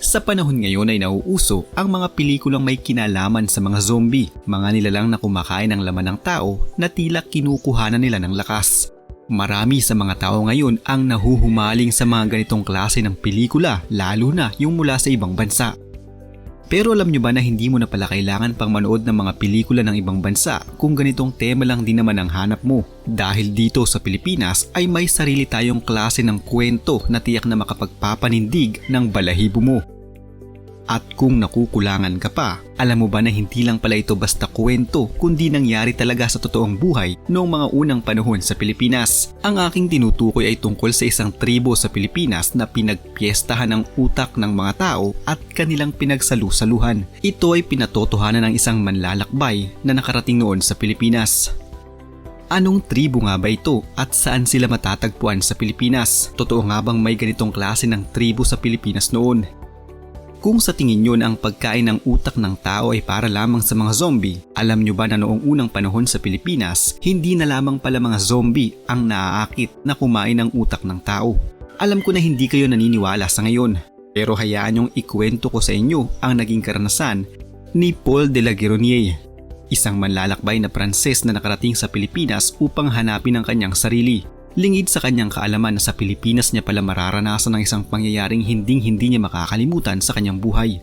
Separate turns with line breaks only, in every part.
Sa panahon ngayon ay nauuso ang mga pelikulang may kinalaman sa mga zombie, mga nilalang na kumakain ng laman ng tao na tila kinukuhanan nila ng lakas. Marami sa mga tao ngayon ang nahuhumaling sa mga ganitong klase ng pelikula, lalo na yung mula sa ibang bansa. Pero alam nyo ba na hindi mo na pala kailangan pang manood ng mga pelikula ng ibang bansa kung ganitong tema lang din naman ang hanap mo? Dahil dito sa Pilipinas ay may sarili tayong klase ng kwento na tiyak na makapagpapanindig ng balahibo mo. At kung nakukulangan ka pa, alam mo ba na hindi lang pala ito basta kwento kundi nangyari talaga sa totoong buhay noong mga unang panahon sa Pilipinas. Ang aking tinutukoy ay tungkol sa isang tribo sa Pilipinas na pinagpiestahan ng utak ng mga tao at kanilang pinagsalusaluhan. Ito ay pinatotohanan ng isang manlalakbay na nakarating noon sa Pilipinas. Anong tribo nga ba ito at saan sila matatagpuan sa Pilipinas? Totoo nga bang may ganitong klase ng tribo sa Pilipinas noon? Kung sa tingin nyo na ang pagkain ng utak ng tao ay para lamang sa mga zombie, alam nyo ba na noong unang panahon sa Pilipinas, hindi na lamang pala mga zombie ang naaakit na kumain ng utak ng tao? Alam ko na hindi kayo naniniwala sa ngayon, pero hayaan nyong ikwento ko sa inyo ang naging karanasan ni Paul de la Gueronnier, isang manlalakbay na Pranses na nakarating sa Pilipinas upang hanapin ang kanyang sarili. Lingid sa kanyang kaalaman na sa Pilipinas niya pala mararanasan ng isang pangyayaring hindi niya makakalimutan sa kanyang buhay.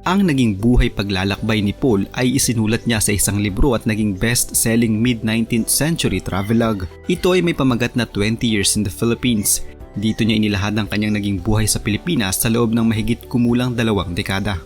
Ang naging buhay paglalakbay ni Paul ay isinulat niya sa isang libro at naging best-selling mid-19th century travelogue. Ito ay may pamagat na 20 Years in the Philippines. Dito niya inilahad ang kanyang naging buhay sa Pilipinas sa loob ng mahigit kumulang 2 dekada.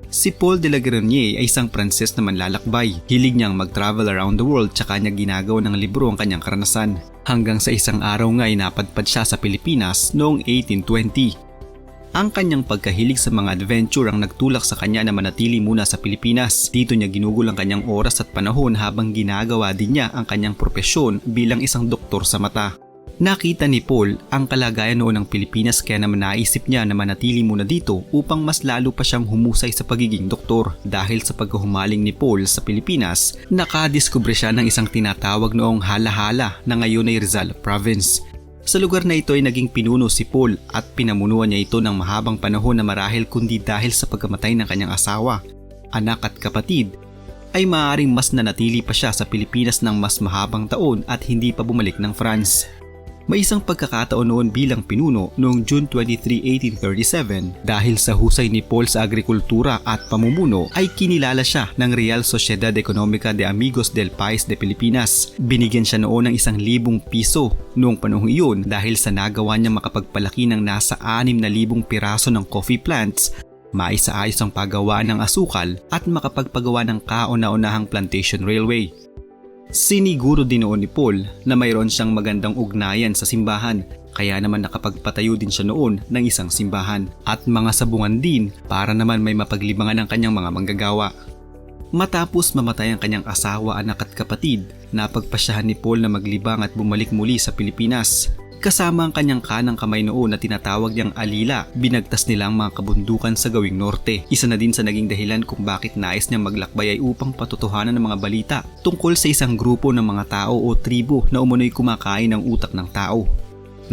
Si Paul de la Gueronnier ay isang Pranses na manlalakbay. Hilig niyang mag-travel around the world tsaka niya ginagawa ng libro ang kanyang karanasan. Hanggang sa isang araw nga ay napadpad siya sa Pilipinas noong 1820. Ang kanyang pagkahilig sa mga adventure ang nagtulak sa kanya na manatili muna sa Pilipinas. Dito niya ginugol ang kanyang oras at panahon habang ginagawa din niya ang kanyang propesyon bilang isang doktor sa mata. Nakita ni Paul ang kalagayan noon ng Pilipinas kaya naman naisip niya na manatili muna dito upang mas lalo pa siyang humusay sa pagiging doktor. Dahil sa paghuhumaling ni Paul sa Pilipinas, nakadiskubre siya ng isang tinatawag noong Hala-Hala na ngayon ay Rizal Province. Sa lugar na ito ay naging pinuno si Paul at pinamunuan niya ito ng mahabang panahon na marahil kundi dahil sa pagkamatay ng kanyang asawa, anak at kapatid, ay maaaring mas nanatili pa siya sa Pilipinas ng mas mahabang taon at hindi pa bumalik ng France. May isang pagkakataon noon bilang pinuno noong June 23, 1837 dahil sa husay ni Paul sa agrikultura at pamumuno ay kinilala siya ng Real Sociedad Económica de Amigos del País de Pilipinas. Binigyan siya noon ng 1,000 piso noong panahong iyon dahil sa nagawa niya makapagpalaki ng nasa 6,000 piraso ng coffee plants, maisaayos ang paggawa ng asukal at makapagpagawa ng kauna-unahang plantation railway. Siniguro din noon ni Paul na mayroon siyang magandang ugnayan sa simbahan kaya naman nakapagpatayo din siya noon ng isang simbahan at mga sabungan din para naman may mapaglibangan ang kanyang mga manggagawa. Matapos mamatay ang kanyang asawa, anak at kapatid, napagpasyahan ni Paul na maglibang at bumalik muli sa Pilipinas. Kasama ang kanyang kanang kamay noon na tinatawag niyang Alila, binagtas nila ang mga kabundukan sa gawing norte. Isa na din sa naging dahilan kung bakit nais niyang maglakbay ay upang patutuhanan ng mga balita tungkol sa isang grupo ng mga tao o tribo na umunoy kumakain ng utak ng tao.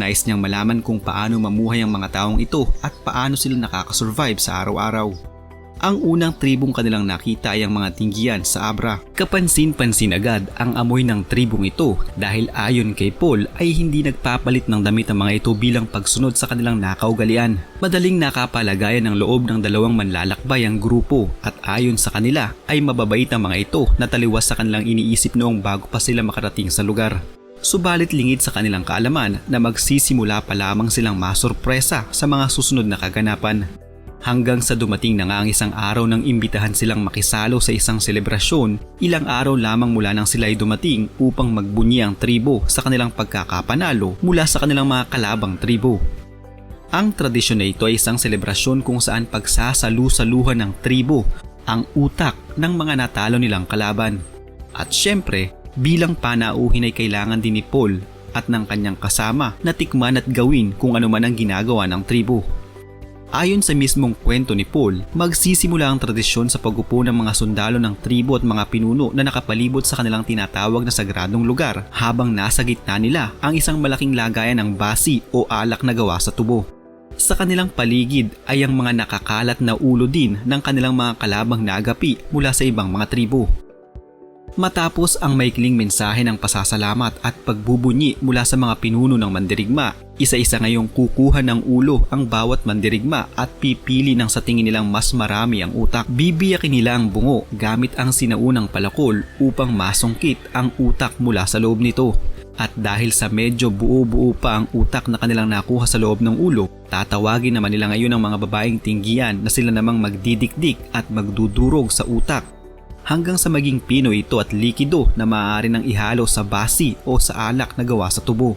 Nais niyang malaman kung paano mamuhay ang mga taong ito at paano sila nakakasurvive sa araw-araw. Ang unang tribong kanilang nakita ay ang mga Tinggian sa Abra. Kapansin-pansin agad ang amoy ng tribong ito dahil ayon kay Paul ay hindi nagpapalit ng damit ang mga ito bilang pagsunod sa kanilang nakaugalian. Madaling nakapalagayan ng loob ng 2 manlalakbay ang grupo at ayon sa kanila ay mababait ang mga ito na taliwas sa kanilang iniisip noong bago pa sila makarating sa lugar. Subalit lingid sa kanilang kaalaman na magsisimula pa lamang silang masurpresa sa mga susunod na kaganapan. Hanggang sa dumating na nga ang isang araw nang imbitahan silang makisalo sa isang selebrasyon, ilang araw lamang mula nang sila ay dumating upang magbunyi ang tribo sa kanilang pagkakapanalo mula sa kanilang mga kalabang tribo. Ang tradisyon na ito ay isang selebrasyon kung saan pagsasalu-saluhan ng tribo ang utak ng mga natalo nilang kalaban. At syempre, bilang panauhin ay kailangan din ni Paul at ng kanyang kasama na tikman at gawin kung ano man ang ginagawa ng tribo. Ayon sa mismong kwento ni Paul, magsisimula ang tradisyon sa pagupo ng mga sundalo ng tribo at mga pinuno na nakapalibot sa kanilang tinatawag na sagradong lugar habang nasa gitna nila ang isang malaking lagayan ng basi o alak na gawa sa tubo. Sa kanilang paligid ay ang mga nakakalat na ulo din ng kanilang mga kalabang naagapi mula sa ibang mga tribo. Matapos ang maikling mensahe ng pasasalamat at pagbubunyi mula sa mga pinuno ng mandirigma, isa-isa ngayong kukuha ng ulo ang bawat mandirigma at pipili ng sa tingin nilang mas marami ang utak. Bibiyakin nila ang bungo gamit ang sinaunang palakol upang masungkit ang utak mula sa loob nito. At dahil sa medyo buo-buo pa ang utak na kanilang nakuha sa loob ng ulo, tatawagin naman nila ngayon ang mga babaeng tinggian na sila namang magdidikdik at magdudurog sa utak hanggang sa maging pino ito at likido na maaari nang ihalo sa basi o sa alak na gawa sa tubo.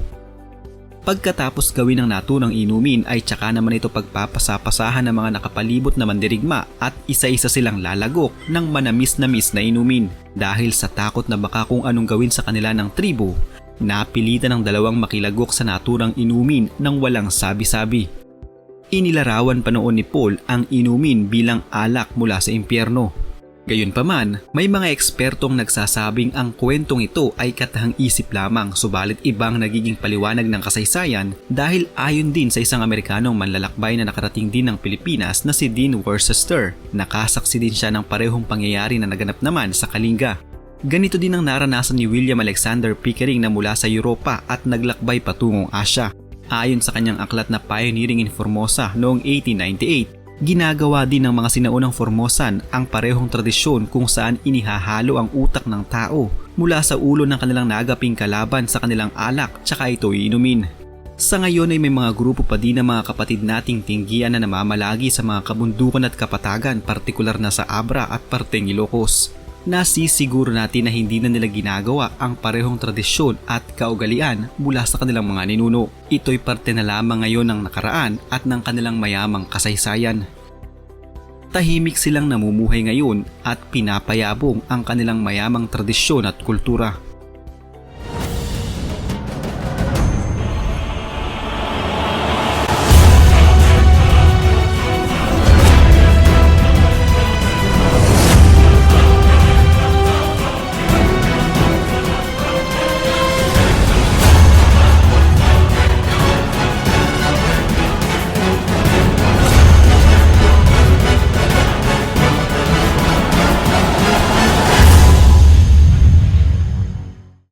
Pagkatapos gawin ang naturang inumin ay tsaka naman ito pagpapasapasahan ng mga nakapalibot na mandirigma at isa-isa silang lalagok ng manamis-namis na inumin. Dahil sa takot na baka kung anong gawin sa kanila ng tribo, napilitan ng dalawang makilagok sa naturang inumin ng walang sabi-sabi. Inilarawan pa noon ni Paul ang inumin bilang alak mula sa impyerno. Gayunpaman, may mga ekspertong nagsasabing ang kwentong ito ay katahang isip lamang subalit ibang nagiging paliwanag ng kasaysayan dahil ayon din sa isang Amerikanong manlalakbay na nakarating din ng Pilipinas na si Dean Worcester. Nakasaksi din siya ng parehong pangyayari na naganap naman sa Kalinga. Ganito din ang naranasan ni William Alexander Pickering na mula sa Europa at naglakbay patungong Asya. Ayon sa kanyang aklat na Pioneering in Formosa noong 1898, ginagawa din ng mga sinaunang Formosan ang parehong tradisyon kung saan inihahalo ang utak ng tao mula sa ulo ng kanilang naagaping kalaban sa kanilang alak tsaka ito iinumin. Sa ngayon ay may mga grupo pa din ng mga kapatid nating tinggian na namamalagi sa mga kabundukan at kapatagan, partikular na sa Abra at parteng Ilocos. Nasisiguro natin na hindi na nila ginagawa ang parehong tradisyon at kaugalian mula sa kanilang mga ninuno. Ito'y parte na lamang ngayon ng nakaraan at ng kanilang mayamang kasaysayan. Tahimik silang namumuhay ngayon at pinapayabong ang kanilang mayamang tradisyon at kultura.